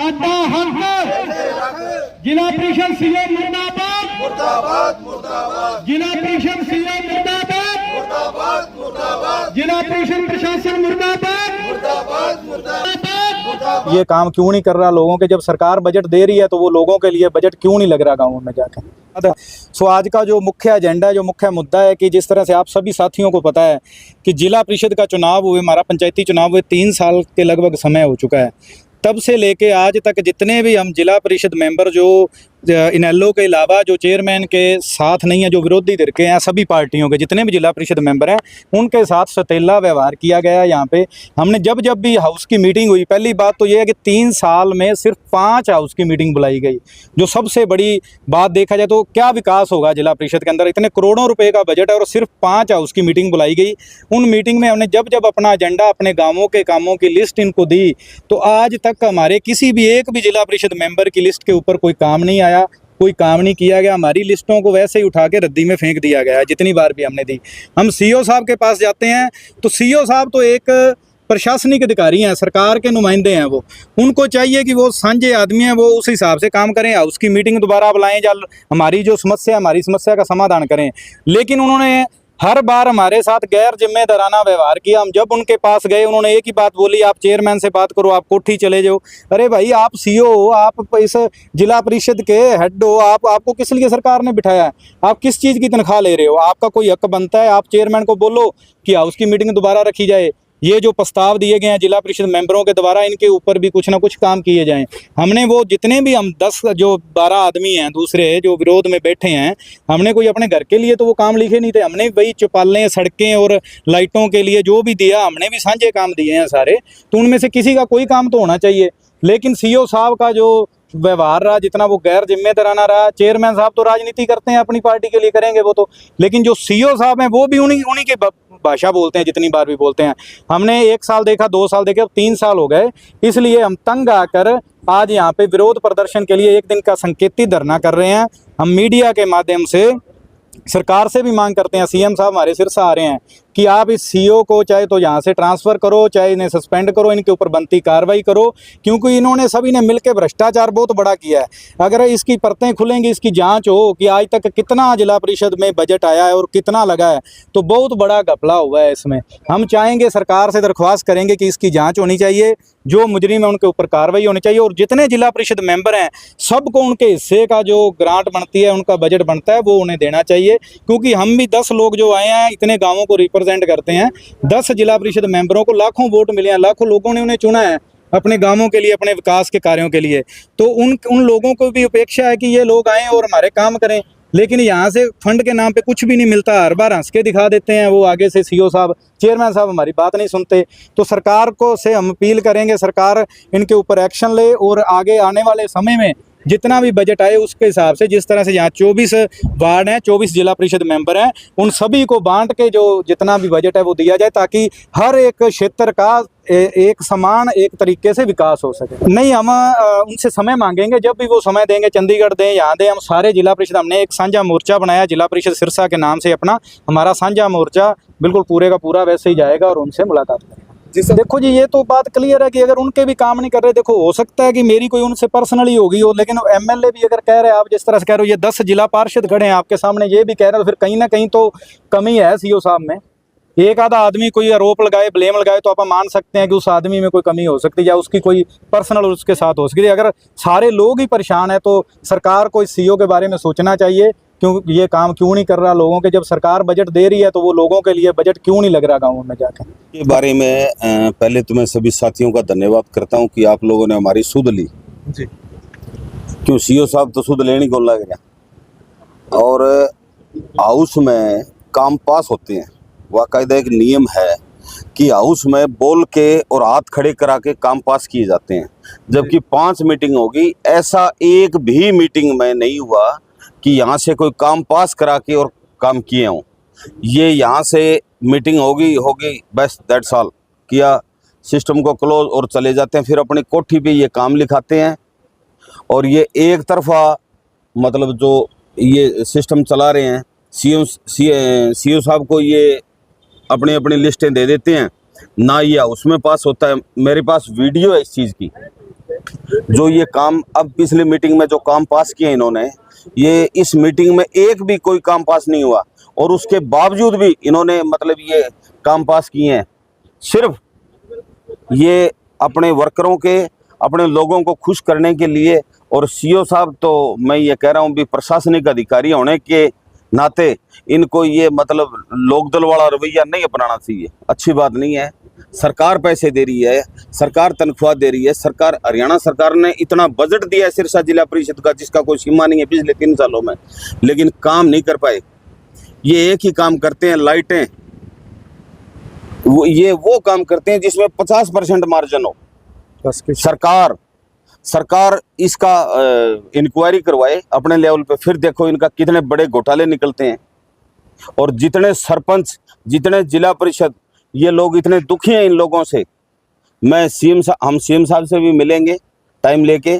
साडा हक जिला परिषद सीओ मुर्दाबाद मुर्दाबाद मुर्दाबाद जिला परिषद सीओ मुर्दाबाद मुर्दाबाद मुर्दाबाद जिला परिषद प्रशासन मुर्दाबाद मुर्दाबाद मुर्दाबाद। ये काम क्यों नहीं कर रहा लोगों के? जब सरकार बजट दे रही है तो वो लोगों के लिए बजट क्यों नहीं लग रहा गाँव में जाकर? सो आज का जो मुख्य एजेंडा, जो मुख्य मुद्दा है कि जिस तरह से आप सभी साथियों को पता है कि जिला परिषद का चुनाव हुए, हमारा पंचायती चुनाव हुए 3 साल के लगभग समय हो चुका है। तब से लेके आज तक जितने भी हम जिला परिषद मेंबर जो इनेलो के अलावा जो चेयरमैन के साथ नहीं है, जो विरोधी धਿਰ के हैं, सभी पार्टियों के जितने भी जिला परिषद मेंबर हैं उनके साथ सतेला व्यवहार किया गया। यहाँ पे हमने जब भी हाउस की मीटिंग हुई, पहली बात तो ये है कि 3 साल में सिर्फ 5 हाउस की मीटिंग बुलाई गई। जो सबसे बड़ी बात देखा जाए तो क्या विकास होगा जिला परिषद के अंदर? इतने करोड़ों रुपए का बजट है और सिर्फ 5 हाउस की मीटिंग बुलाई गई। उन मीटिंग में हमने जब अपना एजेंडा, अपने गाँवों के कामों की लिस्ट इनको दी तो आज तक हमारे किसी भी एक भी जिला परिषद मेंबर की लिस्ट के ऊपर कोई काम नहीं आया, कोई काम नहीं किया गया। हमारी लिस्टों को वैसे ही उठा के रद्दी में फेंक दिया गया है जितनी बार भी हमने दी। हम सीओ साहब के पास जाते हैं तो सीओ साहब तो एक प्रशासनिक अधिकारी हैं, सरकार के नुमाइंदे हैं। वो उनको चाहिए कि वो सांझे आदमी हैं, वो उस हिसाब से काम करें, हाउस की मीटिंग दोबारा बुलाएं, जल हमारी जो समस्या है हमारी समस्या का समाधान करें। लेकिन उन्होंने हर बार हमारे साथ गैर जिम्मेदाराना व्यवहार किया। हम जब उनके पास गए उन्होंने एक ही बात बोली, आप चेयरमैन से बात करो, आप कोठी चले जाओ। अरे भाई, आप सीओ हो, आप इस जिला परिषद के हेड हो, आपको किस लिए सरकार ने बिठाया है? आप किस चीज़ की तनख्वाह ले रहे हो? आपका कोई हक बनता है, आप चेयरमैन को बोलो कि हाउस की मीटिंग दोबारा रखी जाए। ये जो प्रस्ताव दिए गए हैं जिला परिषद मेंबरों के द्वारा, इनके ऊपर भी कुछ ना कुछ काम किए जाएं। हमने वो जितने भी हम 12 आदमी हैं दूसरे जो विरोध में बैठे हैं, हमने कोई अपने घर के लिए तो वो काम लिखे नहीं थे। हमने वही चौपालें, सड़कें और लाइटों के लिए जो भी दिया, हमने भी साझे काम दिए हैं सारे। तो उनमें से किसी का कोई काम तो होना चाहिए। लेकिन सीओ साहब का जो व्यवहार रहा, जितना वो गैर जिम्मेदाराना रहा, चेयरमैन साहब तो राजनीति करते हैं, अपनी पार्टी के लिए करेंगे वो तो, लेकिन जो सीओ साहब हैं वो भी उन्हीं के भाषा बोलते हैं, जितनी बार भी बोलते हैं। हमने 1 साल देखा, 2 साल देखे, अब 3 साल हो गए। इसलिए हम तंग आकर आज यहाँ पे विरोध प्रदर्शन के लिए 1 दिन का संकेती धरना कर रहे हैं। हम मीडिया के माध्यम से सरकार से भी मांग करते हैं, सीएम साहब हमारे सिर से आ रहे हैं कि आप इस सीओ को चाहे तो यहाँ से ट्रांसफ़र करो, चाहे इन्हें सस्पेंड करो, इनके ऊपर बनती कार्रवाई करो, क्योंकि इन्होंने सभी ने मिलकर भ्रष्टाचार बहुत बड़ा किया है। अगर इसकी परतें खुलेंगी, इसकी जांच हो कि आज तक कितना जिला परिषद में बजट आया है और कितना लगा है, तो बहुत बड़ा घपला हुआ है इसमें। हम चाहेंगे, सरकार से दरख्वास्त करेंगे कि इसकी जाँच होनी चाहिए, जो मुजरिम है उनके ऊपर कार्रवाई होनी चाहिए, और जितने जिला परिषद मेंबर हैं सबको उनके हिस्से का जो ग्रांट बनती है, उनका बजट बनता है, वो उन्हें देना चाहिए। क्योंकि हम भी 10 लोग जो आए हैं, इतने गाँवों को रिप्रेजेंट करते हैं, 10 जिला परिषद मेंबरों को लाखों वोट मिले हैं, लाखों लोगों ने उन्हें चुना है अपने गांवों के लिए, अपने विकास के कार्यों के लिए। तो उन लोगों को भी अपेक्षा है कि ये लोग आएँ और हमारे काम करें। लेकिन यहाँ से फंड के नाम पे कुछ भी नहीं मिलता, हर बार हंस के दिखा देते हैं वो आगे से सीओ साहब, चेयरमैन साहब हमारी बात नहीं सुनते। तो सरकार को से हम अपील करेंगे, सरकार इनके ऊपर एक्शन ले और आगे आने वाले समय में जितना भी बजट आए उसके हिसाब से, जिस तरह से यहाँ 24 वार्ड हैं, 24 जिला परिषद मेंबर हैं, उन सभी को बांट के जो जितना भी बजट है वो दिया जाए, ताकि हर एक क्षेत्र का एक समान, एक तरीके से विकास हो सके। नहीं, हम उनसे समय मांगेंगे, जब भी वो समय देंगे, चंडीगढ़ दें, यहाँ दें, हम सारे जिला परिषद, हमने एक साझा मोर्चा बनाया जिला परिषद सिरसा के नाम से अपना, हमारा साझा मोर्चा बिल्कुल पूरे का पूरा वैसे ही जाएगा और उनसे मुलाकात करेंगे। देखो जी, ये तो बात क्लियर है कि अगर उनके भी काम नहीं कर रहे, देखो हो सकता है कि मेरी कोई उनसे पर्सनली होगी हो, लेकिन एमएलए भी अगर कह रहे हैं, आप जिस तरह से कह रहे हो, ये 10 जिला पार्षद खड़े हैं आपके सामने, ये भी कह रहे हैं, तो फिर कहीं ना कहीं तो कमी है सीओ साहब में। एक आधा आदमी कोई आरोप लगाए, ब्लेम लगाए, तो आप मान सकते हैं कि उस आदमी में कोई कमी हो सकती है या उसकी कोई पर्सनल उसके साथ हो सकती है। अगर सारे लोग ही परेशान है तो सरकार को इस सीओ के बारे में सोचना चाहिए, क्यों ये काम क्यों नहीं कर रहा लोगों के। जब सरकार बजट दे रही है तो वो लोगों के लिए बजट क्यों नहीं लग रहा गाँव में जाकर। के बारे में पहले तो मैं सभी साथियों का धन्यवाद करता हूं कि आप लोगों ने हमारी सुध ली जी। क्यों सीओ साहब तो सुध लेने को लग गया, और हाउस में काम पास होते हैं, वाकायदा एक नियम है कि हाउस में बोल के और हाथ खड़े करा के काम पास किए जाते हैं। जबकि 5 मीटिंग होगी, ऐसा एक भी मीटिंग में नहीं हुआ कि यहाँ से कोई काम पास करा के और काम किए हों। ये यहाँ से मीटिंग होगी बस दैट्स ऑल, किया, सिस्टम को क्लोज और चले जाते हैं। फिर अपनी कोठी पे ये काम लिखाते हैं और ये एक तरफा मतलब जो ये सिस्टम चला रहे हैं, सीओ साहब को ये अपनी अपनी लिस्टें दे देते हैं, ना ये उसमें पास होता है। मेरे पास वीडियो है इस चीज़ की, जो ये काम अब पिछली मीटिंग में जो काम पास किए इन्होंने, ये इस मीटिंग में एक भी कोई काम पास नहीं हुआ और उसके बावजूद भी इन्होंने मतलब ये काम पास किए हैं। सिर्फ ये अपने वर्करों के, अपने लोगों को खुश करने के लिए। और सीओ साहब तो मैं ये कह रहा हूँ भी प्रशासनिक अधिकारी होने के नाते इनको ये मतलब लोकदल वाला रवैया नहीं अपनाना चाहिए, अच्छी बात नहीं है। सरकार पैसे दे रही है, सरकार तनख्वाह दे रही है, सरकार हरियाणा सरकार ने इतना बजट दिया है सिरसा जिला परिषद का जिसका कोई सीमा नहीं है पिछले 3 सालों में, लेकिन काम नहीं कर पाए। ये एक ही काम करते हैं, लाइटें, वो काम करते हैं जिसमें 50% मार्जिन हो। सरकार इसका इंक्वायरी करवाए अपने लेवल पे, फिर देखो इनका कितने बड़े घोटाले निकलते हैं। और जितने सरपंच, जितने जिला परिषद, ये लोग इतने दुखी हैं इन लोगों से। हम सीएम साहब से भी मिलेंगे टाइम लेके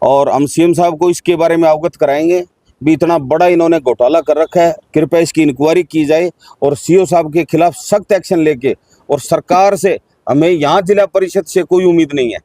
और हम सीएम साहब को इसके बारे में अवगत कराएंगे भी इतना बड़ा इन्होंने घोटाला कर रखा है, कृपया इसकी इंक्वायरी की जाए और सीओ साहब के खिलाफ सख्त एक्शन लेके। और सरकार से हमें यहाँ जिला परिषद से कोई उम्मीद नहीं है,